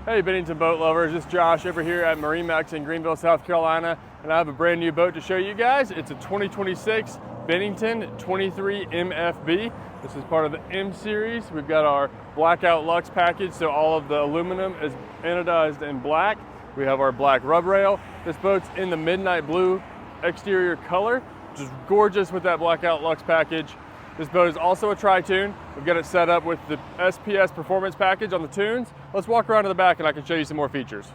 Hey Bennington boat lovers, it's Josh over here at MarineMax in Greenville, South Carolina, and I have a brand new boat to show you guys. It's a 2026 Bennington 23 MFB. This is part of the M series. We've got our blackout Lux package, so all of the aluminum is anodized in black. We have our black rub rail. This boat's in the midnight blue exterior color, which is gorgeous with that blackout Lux package. This boat is also a tri-tune. We've got it set up with the SPS performance package on the tunes. Let's walk around to the back and I can show you some more features.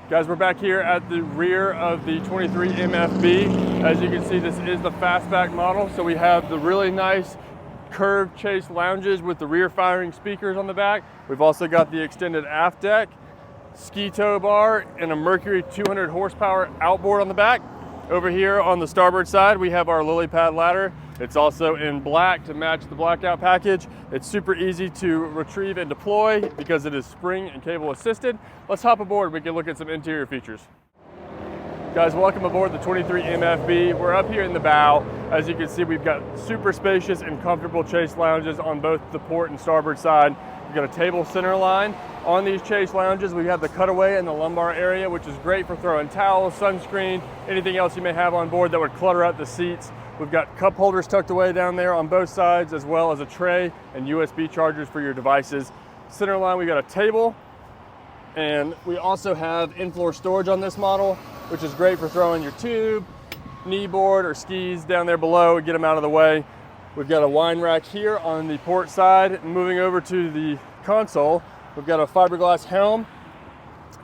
Guys, we're back here at the rear of the 23 MFB. As you can see, this is the fastback model. So we have the really nice curved chase lounges with the rear firing speakers on the back. We've also got the extended aft deck, ski tow bar, and a Mercury 200 horsepower outboard on the back. Over here on the starboard side, we have our lily pad ladder. It's also in black to match the blackout package. It's super easy to retrieve and deploy because it is spring and cable assisted. Let's hop aboard and we can look at some interior features. Guys, welcome aboard the 23 MFB. We're up here in the bow. As you can see, we've got super spacious and comfortable chase lounges on both the port and starboard side. We've got a table center line. On these chase lounges, we have the cutaway in the lumbar area, which is great for throwing towels, sunscreen, anything else you may have on board that would clutter up the seats. We've got cup holders tucked away down there on both sides, as well as a tray and USB chargers for your devices. Center line, we got a table, and we also have in-floor storage on this model, which is great for throwing your tube, knee board, or skis down there below and get them out of the way. We've got a wine rack here on the port side. Moving over to the console, we've got a fiberglass helm,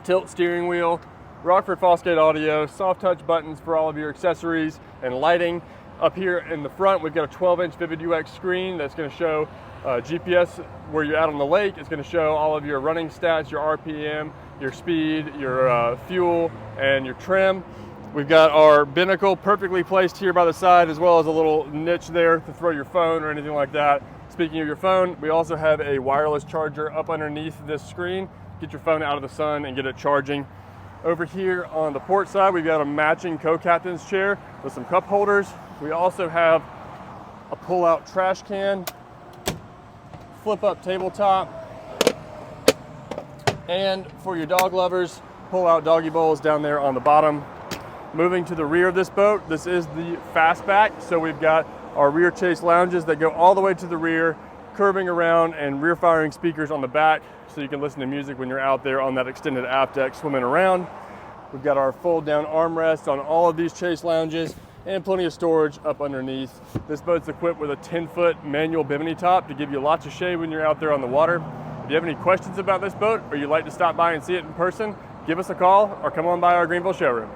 tilt steering wheel, Rockford Fosgate audio, soft touch buttons for all of your accessories and lighting. Up here in the front, we've got a 12-inch Vivid UX screen that's going to show GPS where you're out on the lake. It's going to show all of your running stats, your RPM, your speed, your fuel, and your trim. We've got our binnacle perfectly placed here by the side, as well as a little niche there to throw your phone or anything like that. Speaking of your phone, we also have a wireless charger up underneath this screen. Get your phone out of the sun and get it charging. Over here on the port side, we've got a matching co-captain's chair with some cup holders. We also have a pull-out trash can, flip-up tabletop, and for your dog lovers, pull-out doggy bowls down there on the bottom. Moving to the rear of this boat, this is the fastback, so we've got our rear chase lounges that go all the way to the rear, curving around, and rear firing speakers on the back so you can listen to music when you're out there on that extended aft deck swimming around. We've got our fold down armrests on all of these chase lounges and plenty of storage up underneath. This boat's equipped with a 10-foot manual Bimini top to give you lots of shade when you're out there on the water. If you have any questions about this boat or you'd like to stop by and see it in person, give us a call or come on by our Greenville showroom.